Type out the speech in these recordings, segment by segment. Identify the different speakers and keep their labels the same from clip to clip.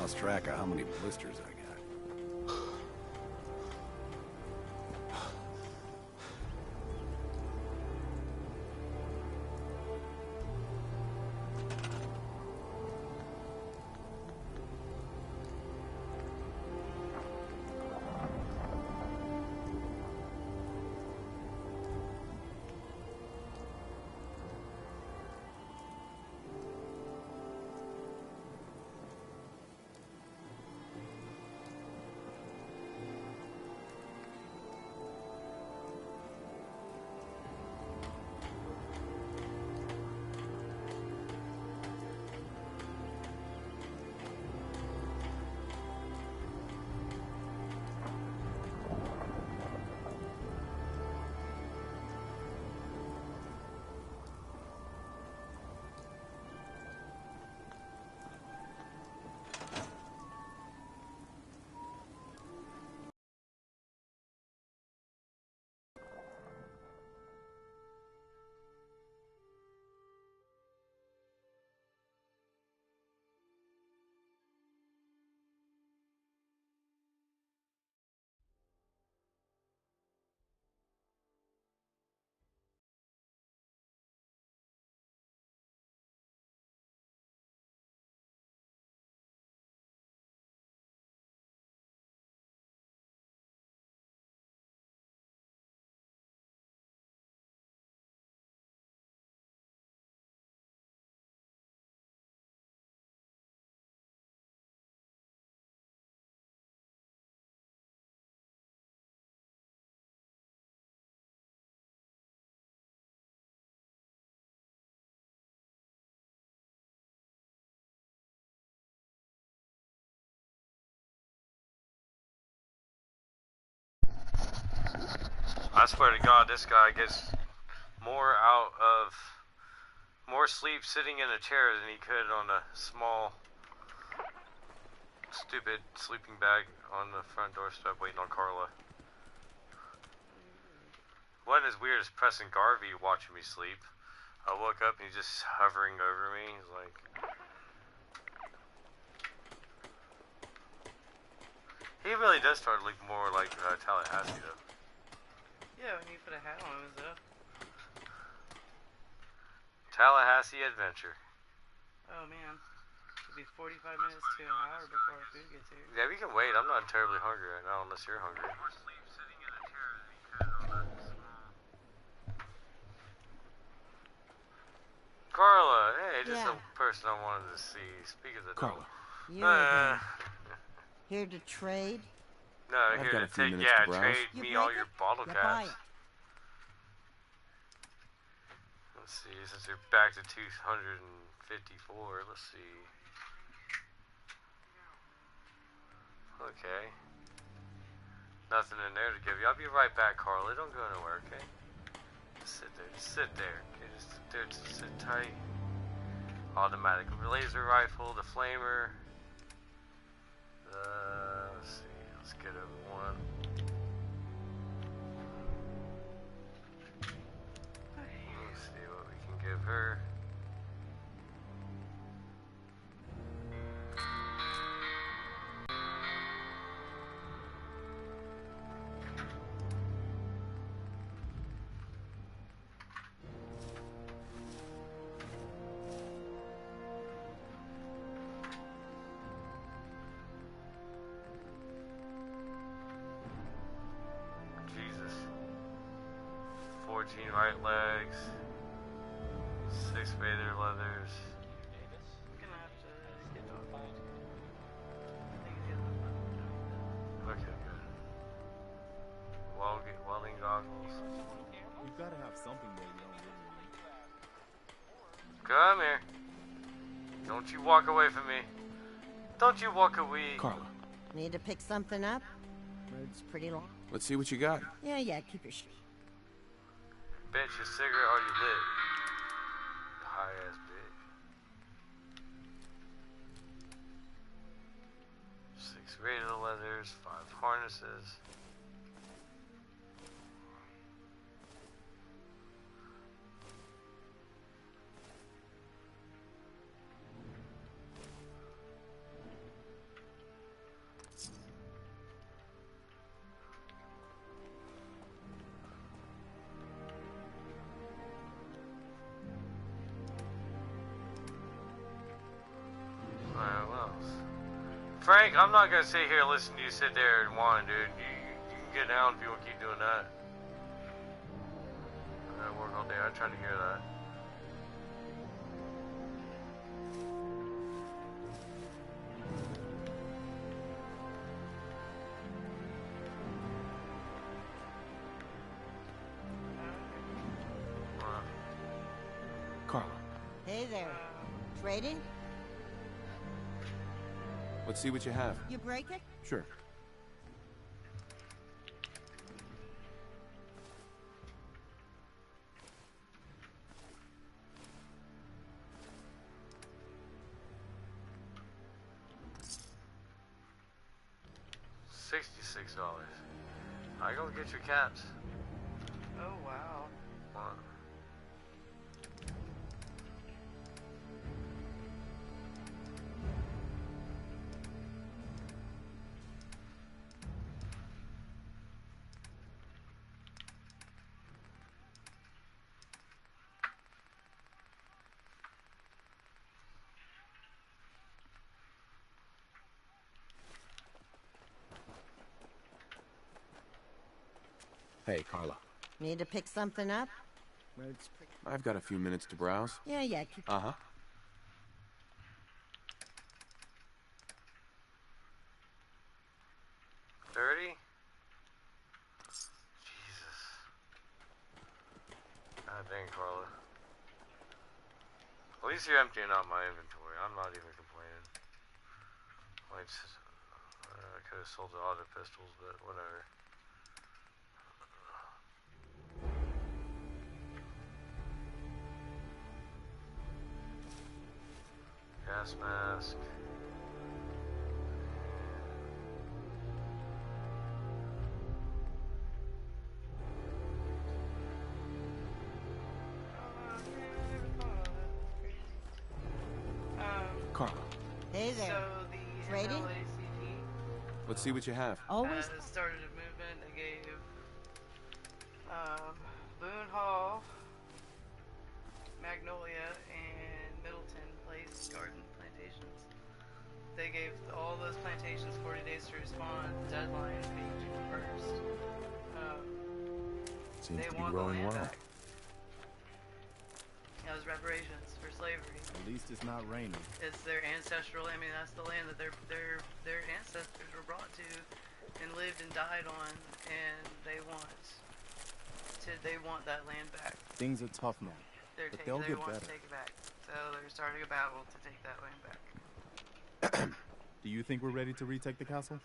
Speaker 1: lost track of how many blisters I got.
Speaker 2: I swear to God, this guy gets more sleep sitting in a chair than he could on a small, stupid sleeping bag on the front doorstep waiting on Carla. Wasn't as weird as pressing Garvey watching me sleep. I woke up and he's just hovering over me. He's like... He really does start to look more like Tallahassee, though.
Speaker 3: Yeah, when you put a hat on him, though.
Speaker 2: Tallahassee adventure.
Speaker 3: Oh, man. It'll be 45 minutes to an hour before our food gets here.
Speaker 2: Yeah, we can wait. I'm not terribly hungry right now, unless you're hungry. Carla, hey, just a person I wanted to see. Speak of the
Speaker 1: Carla.
Speaker 4: You're here to trade?
Speaker 2: No, here to take, trade me all your bottle caps. Let's see, since you're back to 254, let's see. Okay. Nothing in there to give you. I'll be right back, Carla. Don't go nowhere, okay? Just sit there. Just sit there. Okay, just sit there. Just sit tight. Automatic laser rifle, the flamer. Let's see. Let's get a one. Let's see what we can give her. Jesus. 14 right legs. 6 Vader leathers.
Speaker 3: I'm gonna have to get notified.
Speaker 2: Okay, good. Welding goggles.
Speaker 5: You've got to have something that you don't really need.
Speaker 2: Come here. Don't you walk away from me. Don't you walk away.
Speaker 1: Carla.
Speaker 4: Need to pick something up? Road's pretty long.
Speaker 1: Let's see what you got.
Speaker 4: Yeah, keep your shit.
Speaker 2: Bitch, your cigarette already lit. High ass bitch. 6 Raider leathers, 5 harnesses. Frank, I'm not gonna sit here and listen to you sit there and whine, dude. You can get down if you want to keep doing that. I gotta work all day. I try to hear that.
Speaker 1: Carla,
Speaker 4: Hey there. Trading?
Speaker 1: let's see what you have.
Speaker 4: You break it?
Speaker 1: Sure.
Speaker 2: $66. I go get your caps.
Speaker 3: Oh, wow.
Speaker 2: What?
Speaker 1: Hey, Carla.
Speaker 4: Need to pick something up?
Speaker 1: I've got a few minutes to browse.
Speaker 4: Yeah.
Speaker 1: Uh-huh.
Speaker 2: $30? Jesus. God dang, Carla. At least you're emptying out my inventory. I'm not even complaining. Like, I could have sold the auto pistols, but whatever. Gas mask.
Speaker 1: Carla,
Speaker 4: Hey there.
Speaker 3: So the
Speaker 4: Trading?
Speaker 3: NAACP
Speaker 1: let's see what you have.
Speaker 4: Always.
Speaker 3: has started a movement. They gave Boone Hall, Magnolia, and Middleton Place garden plantations. They gave all those plantations 40 days to respond. The deadline being June 1st.
Speaker 1: Seems
Speaker 3: They
Speaker 1: to be
Speaker 3: want the
Speaker 1: growing
Speaker 3: land
Speaker 1: well.
Speaker 3: back. That was reparations for slavery.
Speaker 5: At least it's not raining.
Speaker 3: It's their ancestral. I mean, that's the land that their ancestors were brought to, and lived and died on, and they want that land back.
Speaker 5: Things are tough now,
Speaker 3: They're
Speaker 5: but
Speaker 3: taking.
Speaker 5: they'll
Speaker 3: They
Speaker 5: get
Speaker 3: want
Speaker 5: better.
Speaker 3: to take it back. So they're starting a battle to take that land back.
Speaker 5: Do you think we're ready to retake the castle?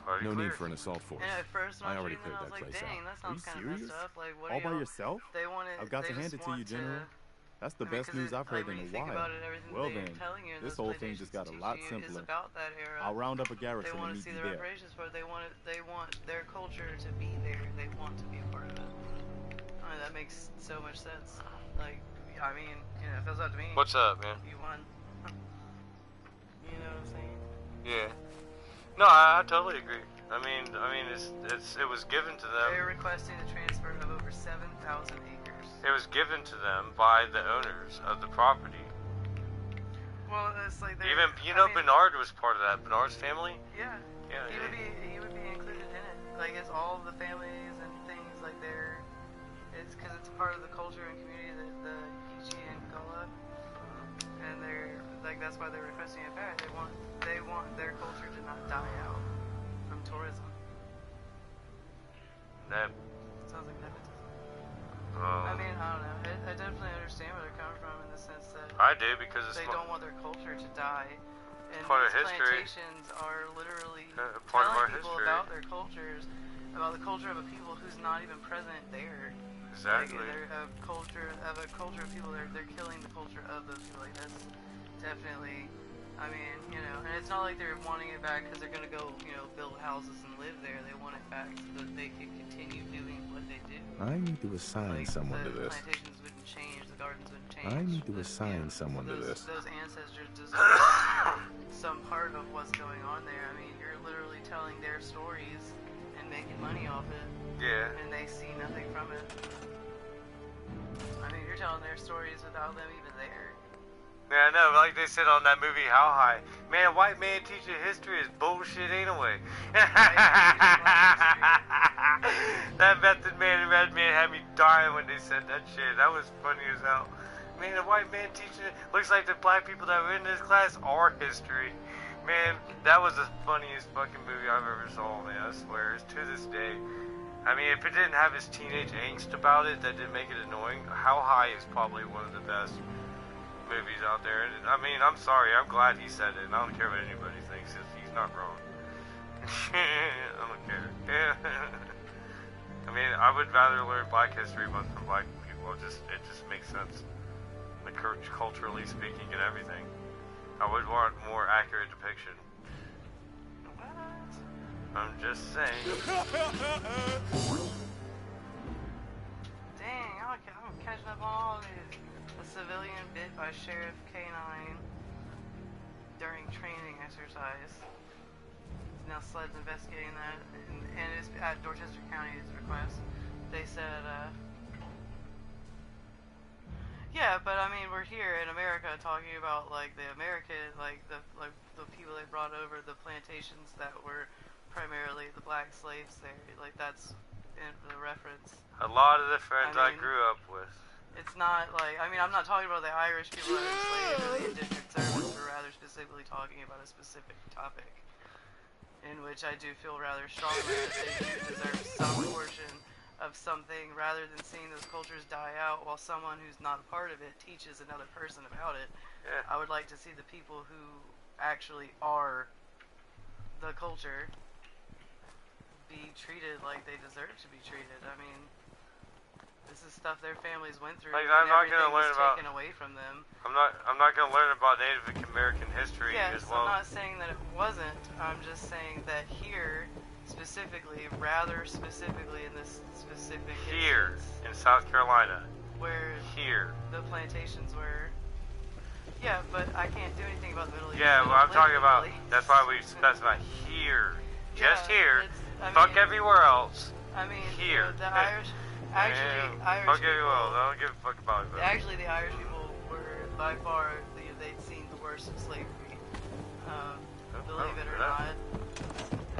Speaker 2: Already
Speaker 1: No need
Speaker 2: cleared.
Speaker 1: for an assault force.
Speaker 3: And at first, when
Speaker 1: I
Speaker 3: I was
Speaker 1: already
Speaker 3: reading that, I was
Speaker 1: cleared
Speaker 3: like,
Speaker 1: that place
Speaker 3: "Dang,
Speaker 1: out.
Speaker 3: that sounds kind of
Speaker 5: serious?
Speaker 3: messed up." Like, what
Speaker 5: All
Speaker 3: do
Speaker 5: by
Speaker 3: y'all?
Speaker 5: yourself?
Speaker 3: They wanted.
Speaker 5: I've got
Speaker 3: they
Speaker 5: to hand
Speaker 3: just
Speaker 5: it to you,
Speaker 3: want
Speaker 5: General. That's the
Speaker 3: I mean,
Speaker 5: best
Speaker 3: 'cause
Speaker 5: news
Speaker 3: it,
Speaker 5: I've
Speaker 3: like,
Speaker 5: heard
Speaker 3: when
Speaker 5: in
Speaker 3: you
Speaker 5: a
Speaker 3: think
Speaker 5: while.
Speaker 3: about it, everything
Speaker 5: Well
Speaker 3: they're
Speaker 5: then,
Speaker 3: telling you in
Speaker 5: this
Speaker 3: those
Speaker 5: whole thing just got a
Speaker 3: plantations
Speaker 5: lot
Speaker 3: teach you is
Speaker 5: simpler.
Speaker 3: about that era.
Speaker 5: I'll round up a
Speaker 3: They
Speaker 5: garrison and
Speaker 3: want to
Speaker 5: meet
Speaker 3: see
Speaker 5: you
Speaker 3: the
Speaker 5: there.
Speaker 3: reparations for it. They want their culture to be there. They want to be a part of it. I mean, that makes so much sense. Like, I mean, you know, if it was up to me,
Speaker 2: What's up, man?
Speaker 3: you won. You know what I'm saying?
Speaker 2: Yeah. No, I totally agree. I mean, it was given to
Speaker 3: They're
Speaker 2: them.
Speaker 3: requesting the transfer of over 7,000 acres.
Speaker 2: It was given to them by the owners of the property.
Speaker 3: Well, it's like they're,
Speaker 2: Even
Speaker 3: I mean,
Speaker 2: Bernard was part of that. Bernard's family.
Speaker 3: Yeah.
Speaker 2: Yeah.
Speaker 3: He would be included in it. Like, it's all the families and things like it's because it's part of the culture and community that the Kichi and Gullah, and they're like, that's why they're requesting it back. They want their culture to not die out from tourism.
Speaker 2: That.
Speaker 3: Sounds like nepotism.
Speaker 2: Oh.
Speaker 3: I mean, I don't know. I definitely understand where they're coming from in the sense that
Speaker 2: I do because it's
Speaker 3: they don't want their culture to die. And
Speaker 2: Part of
Speaker 3: these
Speaker 2: history.
Speaker 3: plantations are literally
Speaker 2: part of
Speaker 3: telling
Speaker 2: our
Speaker 3: people
Speaker 2: history.
Speaker 3: about their cultures, about the culture of a people who's not even present there.
Speaker 2: Exactly.
Speaker 3: Like, they're a culture of people. They're killing the culture of those people. Like, that's definitely. I mean, you know, and it's not like they're wanting it back because they're gonna go, you know, build houses and live there. They want it back so that they can continue doing what they do.
Speaker 1: I need to assign
Speaker 3: Like,
Speaker 1: someone to
Speaker 3: the
Speaker 1: this.
Speaker 3: plantations wouldn't change, the gardens wouldn't change.
Speaker 1: I need to
Speaker 3: the,
Speaker 1: assign someone to this.
Speaker 3: Those ancestors deserve some part of what's going on there. I mean, you're literally telling their stories and making money off it,
Speaker 2: Yeah.
Speaker 3: and they see nothing from it. I mean, you're telling their stories without them even there.
Speaker 2: Yeah, I know, like they said on that movie, How High. Man, white man teaching history is bullshit anyway. That method man and red man had me dying when they said that shit. That was funny as hell. Man, a white man teaching it. Looks like the black people that were in this class are history. Man, that was the funniest fucking movie I've ever saw, man. I swear, it's to this day. I mean, if it didn't have his teenage angst about it, that didn't make it annoying. How High is probably one of the best movies out there. I mean, I'm sorry, I'm glad he said it, and I don't care what anybody thinks, he's not wrong. I don't care. I mean, I would rather learn black history from black people. It just makes sense, like culturally speaking and everything. I would want more accurate depiction. I'm just saying.
Speaker 3: Dang, I'm catching up on all of it. A civilian bit by Sheriff K9 during training exercise. Now SLED's investigating that, and it's at Dorchester County's request. They said, yeah, but I mean, we're here in America talking about like the American, like the people they brought over, the plantations that were primarily the black slaves there. Like that's in the reference.
Speaker 2: A lot of the friends I grew up with.
Speaker 3: It's not like, I mean, I'm not talking about the Irish people that were enslaved or the indentured servants, but rather specifically talking about a specific topic, in which I do feel rather strongly that they do deserve some portion of something, rather than seeing those cultures die out while someone who's not a part of it teaches another person about it.
Speaker 2: Yeah.
Speaker 3: I would like to see the people who actually are the culture be treated like they deserve to be treated. I mean, this is stuff their families went through,
Speaker 2: like,
Speaker 3: and
Speaker 2: I'm not
Speaker 3: everything
Speaker 2: gonna learn
Speaker 3: was
Speaker 2: about,
Speaker 3: taken away from them.
Speaker 2: I'm not gonna learn about Native American history as well.
Speaker 3: I'm not saying that it wasn't. I'm just saying that here, specifically, rather specifically in this specific
Speaker 2: here
Speaker 3: instance,
Speaker 2: in South Carolina,
Speaker 3: where
Speaker 2: here
Speaker 3: the plantations were. Yeah, but I can't do anything about the Middle East.
Speaker 2: Yeah, well, I'm talking about. That's why we specify here, just here. Fuck everywhere else.
Speaker 3: I mean,
Speaker 2: here.
Speaker 3: The Irish. Actually, Irish
Speaker 2: fuck
Speaker 3: people.
Speaker 2: everywhere else. I don't give a fuck about it.
Speaker 3: Actually, the Irish people were by far they'd seen the worst of slavery. Believe it or not.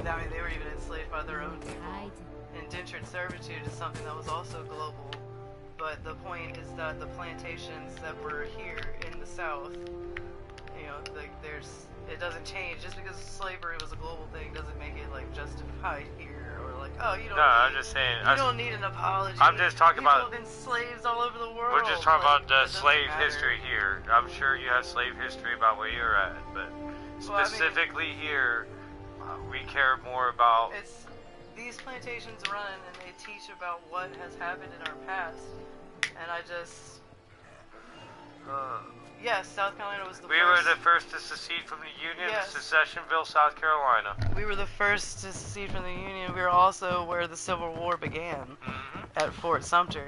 Speaker 3: I mean, they were even enslaved by their own people. Indentured servitude is something that was also global. But the point is that the plantations that were here in the South, you know, like it doesn't change. Just because slavery was a global thing doesn't make it like justified here, or like, oh, you don't.
Speaker 2: No, I'm just saying.
Speaker 3: You don't need an apology.
Speaker 2: I'm just talking
Speaker 3: People
Speaker 2: about.
Speaker 3: have been slaves all over the world.
Speaker 2: We're just talking
Speaker 3: like,
Speaker 2: about slave history here. I'm sure you have slave history about where you're at, but specifically here, we care more about.
Speaker 3: These plantations run and they teach about what has happened in our past, and I just. Yes, South Carolina was the first.
Speaker 2: We were the first to secede from the Union,
Speaker 3: Yes.
Speaker 2: Secessionville, South Carolina.
Speaker 3: We were the first to secede from the Union. We were also where the Civil War began, at Fort Sumter.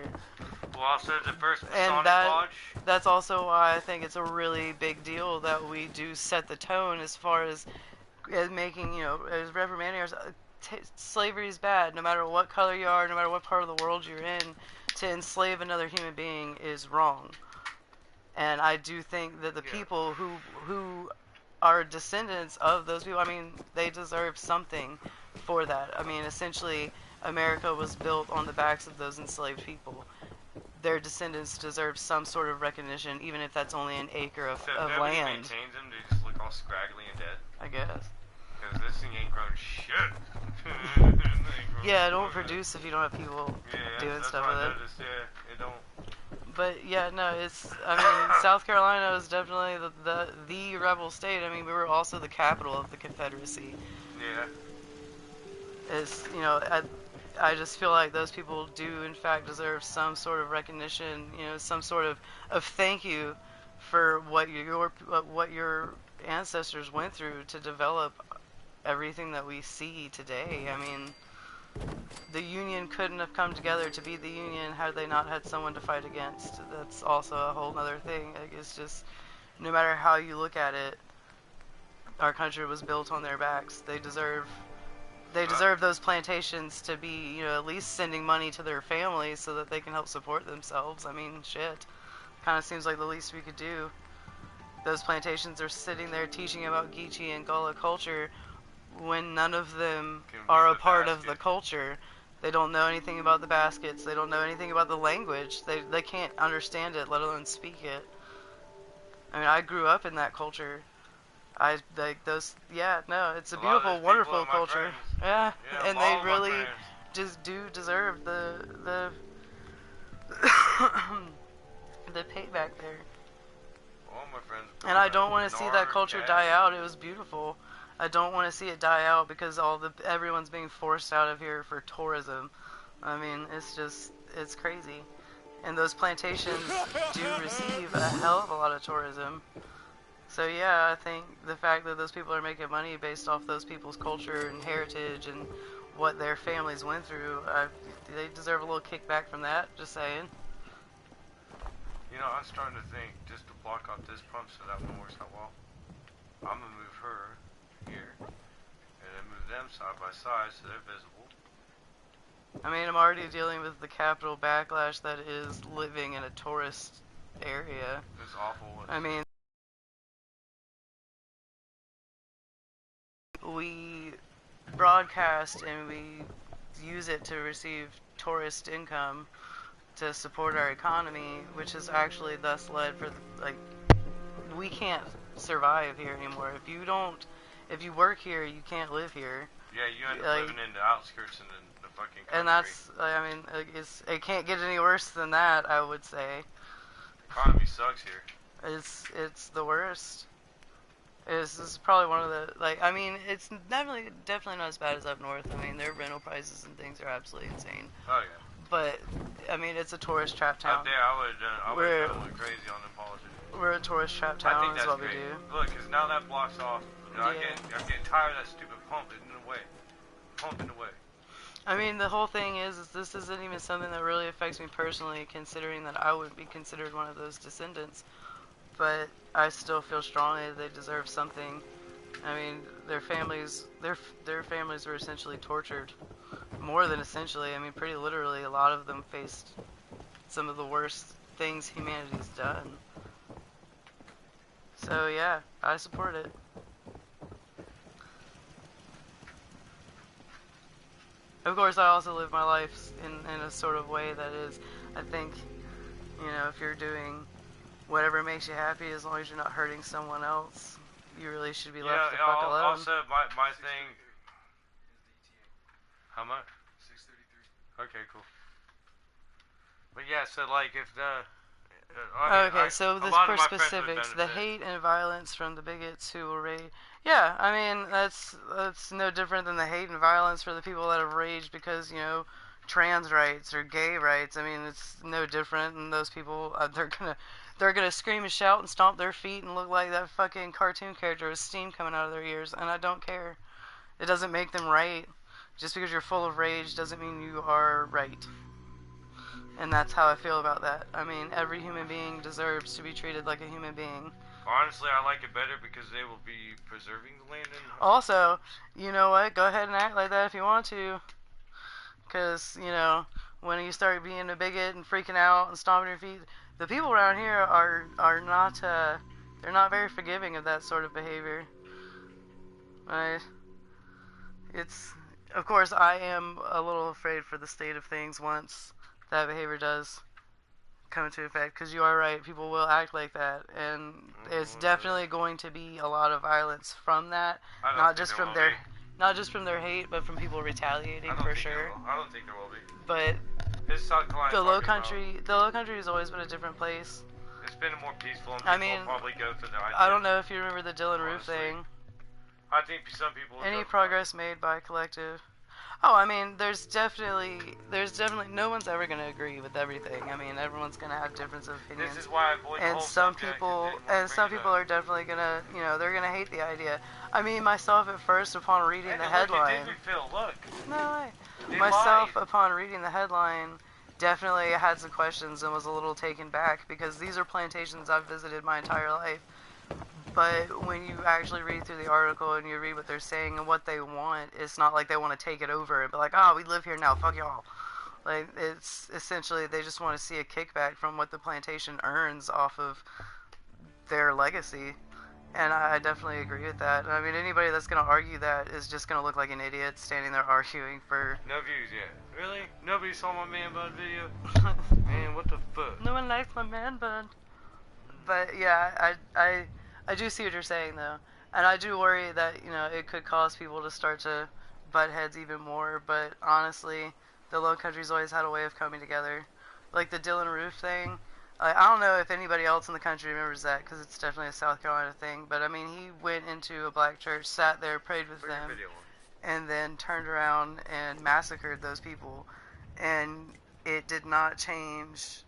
Speaker 2: Well, also the first
Speaker 3: And
Speaker 2: Masonic Lodge.
Speaker 3: that's also why I think it's a really big deal that we do set the tone as far as making, you know, as reprimanding slavery is bad, no matter what color you are, no matter what part of the world you're in. To enslave another human being is wrong. And I do think that the people who are descendants of those people, I mean, they deserve something for that. I mean, essentially, America was built on the backs of those enslaved people. Their descendants deserve some sort of recognition, even if that's only an acre of
Speaker 2: nobody
Speaker 3: land.
Speaker 2: maintains them, they just look all scraggly and dead.
Speaker 3: I guess.
Speaker 2: Because this thing ain't grown shit.
Speaker 3: Yeah, it don't produce if you don't have people doing stuff with it.
Speaker 2: It don't.
Speaker 3: But yeah, no, I mean, South Carolina was definitely the rebel state. I mean, we were also the capital of the Confederacy.
Speaker 2: Yeah.
Speaker 3: You know, I just feel like those people do in fact deserve some sort of recognition, you know, some sort of thank you for what your ancestors went through to develop everything that we see today. I mean, the Union couldn't have come together to be the Union had they not had someone to fight against. That's also a whole other thing. Like, it's just, no matter how you look at it, our country was built on their backs. They deserve those plantations to be, you know, at least sending money to their families so that they can help support themselves. I mean, shit. Kind of seems like the least we could do. those plantations are sitting there teaching about Geechee and Gullah culture when none of them are a part of the culture. They don't know anything about the baskets. They don't know anything about the language. They can't understand it, let alone speak it. I mean, I grew up in that culture. I like those. Yeah, no, it's a beautiful, wonderful culture. Yeah, and they really just do deserve the the payback there.
Speaker 2: All my friends.
Speaker 3: And I don't want to see that culture die out. It was beautiful. I don't want to see it die out because everyone's being forced out of here for tourism. I mean, it's crazy. And those plantations do receive a hell of a lot of tourism. So yeah, I think the fact that those people are making money based off those people's culture and heritage and what their families went through, they deserve a little kickback from that, just saying.
Speaker 2: You know, I'm starting to think, just to block off this pump so that one works out well, I'm going to move her here, and then move them side by side so they're visible.
Speaker 3: I mean, I'm already dealing with the capital backlash that is living in a tourist area.
Speaker 2: It's awful.
Speaker 3: I mean, we broadcast and we use it to receive tourist income to support our economy, which has actually thus led for, like, we can't survive here anymore. If you work here, you can't live here.
Speaker 2: Yeah, you end up living in the outskirts and the fucking country.
Speaker 3: And that's, I mean, it can't get any worse than that, I would say.
Speaker 2: The economy sucks here.
Speaker 3: It's the worst. This is probably one of the, like, I mean, it's definitely not as bad as up north. I mean, their rental prices and things are absolutely insane.
Speaker 2: Oh, yeah.
Speaker 3: But, I mean, it's a tourist trap town.
Speaker 2: Up there, I would have gone crazy on them politics.
Speaker 3: We're a tourist trap town, is what we do.
Speaker 2: Look, because now that blocks off. I'm getting tired of that stupid pump in the way. Pumping away.
Speaker 3: I mean, the whole thing is this isn't even something that really affects me personally, considering that I would be considered one of those descendants. But I still feel strongly that they deserve something. I mean, their families were essentially tortured. More than essentially, I mean, pretty literally, a lot of them faced some of the worst things humanity's done. So yeah, I support it. Of course, I also live my life in a sort of way that is, I think, you know, if you're doing whatever makes you happy, as long as you're not hurting someone else, you really should be left the fuck alone.
Speaker 2: Also, my thing. How much? $6.33. Okay, cool. But yeah, so like if the.
Speaker 3: So this for specifics, the hate and violence from the bigots who will rage. Yeah, I mean that's no different than the hate and violence for the people that have raged because, you know, trans rights or gay rights. I mean, it's no different, and those people they're gonna scream and shout and stomp their feet and look like that fucking cartoon character with steam coming out of their ears, and I don't care. It doesn't make them right. Just because you're full of rage doesn't mean you are right. And that's how I feel about that. I mean, every human being deserves to be treated like a human being.
Speaker 2: Honestly, I like it better because they will be preserving the land.
Speaker 3: Also, you know what? Go ahead and act like that if you want to. Because, you know, when you start being a bigot and freaking out and stomping your feet, the people around here are not, they're not very forgiving of that sort of behavior. Right? Of course, I am a little afraid for the state of things once that behavior does come into effect, because you are right, people will act like that, and it's definitely going to be a lot of violence from that, not just from their hate, but from people retaliating, for sure.
Speaker 2: I don't think there will be.
Speaker 3: But the low country has always been a different place.
Speaker 2: It's been more peaceful, and people probably go for the idea.
Speaker 3: I don't know if you remember the Dylan Roof thing.
Speaker 2: I think some people.
Speaker 3: Any progress made by collective? Oh, I mean, there's definitely, no one's ever going to agree with everything. I mean, everyone's going to have different opinions.
Speaker 2: This is why I avoid the whole subject.
Speaker 3: Some people are definitely going to, you know, they're going to hate the idea. I mean, myself at first, upon reading the headline.
Speaker 2: Look.
Speaker 3: No way. Myself, upon reading the headline, definitely had some questions and was a little taken back, because these are plantations I've visited my entire life. But when you actually read through the article and you read what they're saying and what they want, it's not like they want to take it over and be like, oh, we live here now, fuck y'all. Like, it's essentially, they just want to see a kickback from what the plantation earns off of their legacy. And I definitely agree with that. I mean, anybody that's going to argue that is just going to look like an idiot standing there arguing for...
Speaker 2: No views yet. Really? Nobody saw my man bun video? Man, what the fuck?
Speaker 3: No one likes my man bun. But yeah, I do see what you're saying though. And I do worry that, you know, it could cause people to start to butt heads even more. But honestly, the Low Country's always had a way of coming together. Like the Dylan Roof thing. I don't know if anybody else in the country remembers that, because it's definitely a South Carolina thing. But I mean, he went into a black church, sat there, prayed with them, and then turned around and massacred those people. And it did not change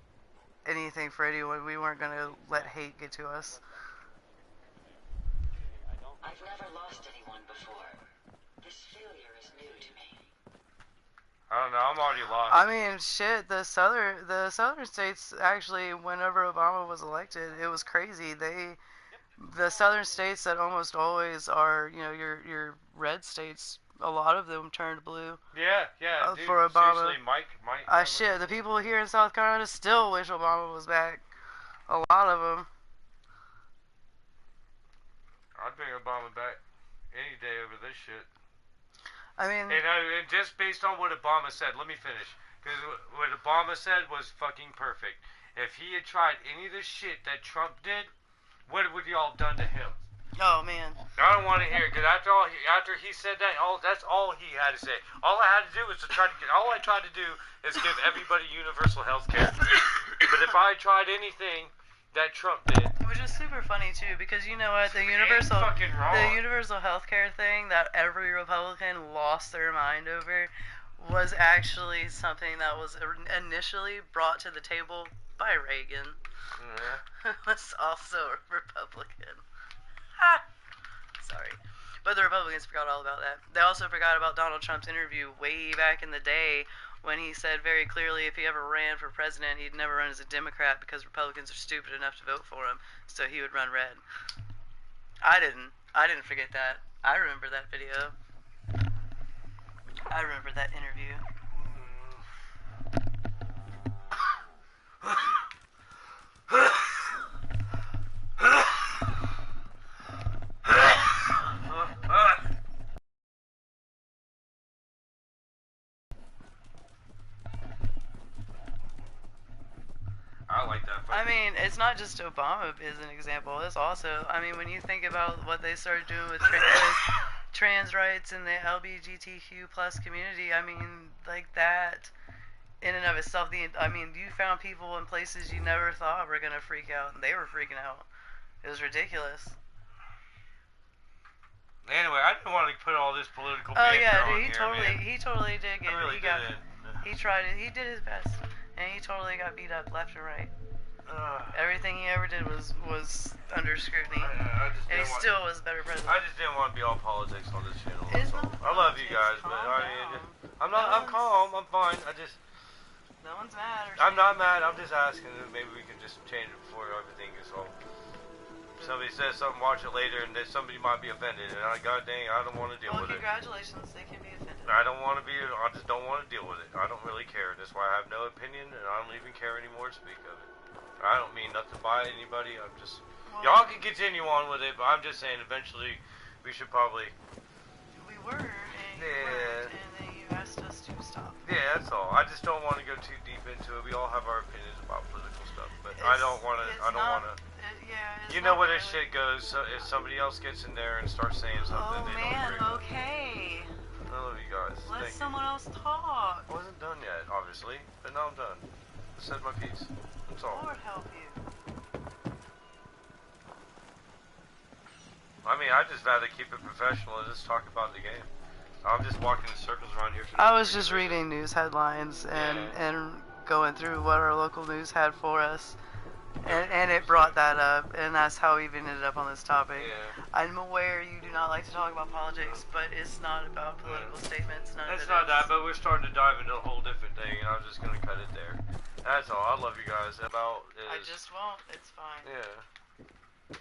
Speaker 3: anything for anyone. We weren't going to let hate get to us.
Speaker 6: I've never lost anyone before. This failure is new to me.
Speaker 2: I don't know, I'm already lost.
Speaker 3: I mean, shit, the southern states, actually, whenever Obama was elected, it was crazy. The southern states that almost always are, you know, your red states, a lot of them turned blue.
Speaker 2: Yeah, dude,
Speaker 3: for Obama.
Speaker 2: seriously, Mike.
Speaker 3: Shit, the people here in South Carolina still wish Obama was back. A lot of them.
Speaker 2: I'd bring Obama back any day over this shit.
Speaker 3: I mean...
Speaker 2: And just based on what Obama said, let me finish. Because what Obama said was fucking perfect. If he had tried any of this shit that Trump did, what would y'all done to him?
Speaker 3: Oh, man.
Speaker 2: I don't want to hear it, because after he said that, that's all he had to say. All I had to do was all I tried to do is give everybody universal health care. But if I tried anything that Trump did...
Speaker 3: Which is super funny, too, because you know what? The universal health care thing that every Republican lost their mind over was actually something that was initially brought to the table by Reagan.
Speaker 2: Yeah.
Speaker 3: Who was also a Republican. Ha! Sorry. But the Republicans forgot all about that. They also forgot about Donald Trump's interview way back in the day when he said very clearly if he ever ran for president, he'd never run as a Democrat because Republicans are stupid enough to vote for him, so he would run red. I didn't forget that. I remember that video. I remember that interview.
Speaker 2: I like that.
Speaker 3: I mean, it's not just Obama as an example. It's also, I mean, when you think about what they started doing with trans rights and the LGBTQ plus community, I mean, like that in and of itself, I mean, you found people in places you never thought were going to freak out, and they were freaking out. It was ridiculous.
Speaker 2: Anyway, I didn't want to put all this political
Speaker 3: Oh
Speaker 2: banter
Speaker 3: yeah,
Speaker 2: on
Speaker 3: dude,
Speaker 2: here,
Speaker 3: he totally did get
Speaker 2: I really did.
Speaker 3: He tried it. He did his best, and he totally got beat up left and right. Everything he ever did was under scrutiny, and he still was a better president.
Speaker 2: I just didn't want to be all politics on this channel.
Speaker 3: It's
Speaker 2: So,
Speaker 3: not
Speaker 2: I love you guys,
Speaker 3: politics,
Speaker 2: but
Speaker 3: calm
Speaker 2: I mean,
Speaker 3: down.
Speaker 2: I'm calm. I'm fine.
Speaker 3: No one's mad.
Speaker 2: I'm not mad. I'm just asking that maybe we can just change it before everything gets all. Somebody says something, watch it later, and then somebody might be offended, and god dang, I don't want to deal with it.
Speaker 3: Congratulations, they can be offended.
Speaker 2: I don't want to be. I just don't want to deal with it. I don't really care. That's why I have no opinion, and I don't even care anymore to speak of it. I don't mean nothing by anybody. I'm just. Y'all can continue on with it, but I'm just saying eventually we should probably.
Speaker 3: We were, and you weren't, and then you asked us to stop.
Speaker 2: Yeah, that's all. I just don't want to go too deep into it. We all have our opinions about political stuff, but I don't want to. I don't want to. You know where this shit goes. So if somebody else gets in there and starts saying something, they don't agree.
Speaker 3: Okay.
Speaker 2: I love you guys.
Speaker 3: Let
Speaker 2: Thank
Speaker 3: someone else talk.
Speaker 2: I wasn't done yet, obviously, but now I'm done. I said my piece. That's all.
Speaker 3: Lord help you.
Speaker 2: I mean, I just rather keep it professional and just talk about the game. I'm just walking in circles around here.
Speaker 3: I was just reading news headlines and going through what our local news had for us. And it brought that up, and that's how we even ended up on this topic.
Speaker 2: Yeah.
Speaker 3: I'm aware you do not like to talk about politics, but it's not about political statements.
Speaker 2: It's not that, but we're starting to dive into a whole different thing, and I'm just going to cut it there. That's all. I love you guys.
Speaker 3: I just won't. It's fine.
Speaker 2: Yeah.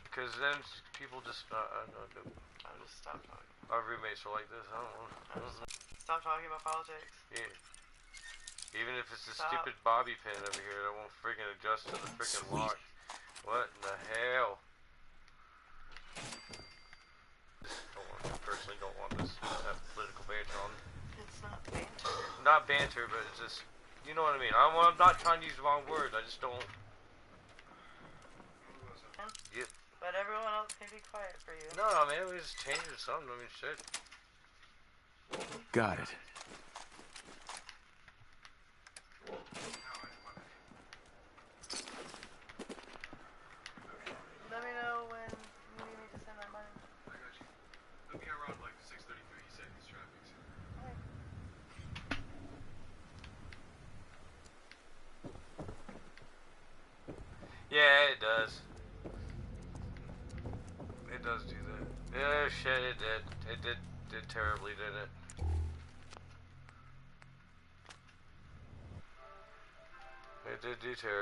Speaker 2: Because then people just...
Speaker 3: I'll just stop talking.
Speaker 2: Our roommates are like this. I don't know.
Speaker 3: Stop talking about politics.
Speaker 2: Yeah. Even if it's a stupid bobby pin over here that won't freaking adjust to the freaking lock. What in the hell? Personally don't want this political banter on.
Speaker 3: It's not banter.
Speaker 2: Not banter, but it's just, you know what I mean. I'm not trying to use the wrong words. I just don't. Yep.
Speaker 3: But everyone else can be quiet for you.
Speaker 2: No, man, we just change it to something. I mean, shit.
Speaker 1: Got it.
Speaker 3: Let me know when you need me to send that money.
Speaker 5: I got you. It'll be around like 6:33. He said he's traffic.
Speaker 2: Yeah, it does. It does do that. Yeah, shit, it did. It did terribly, didn't it? It did do terribly.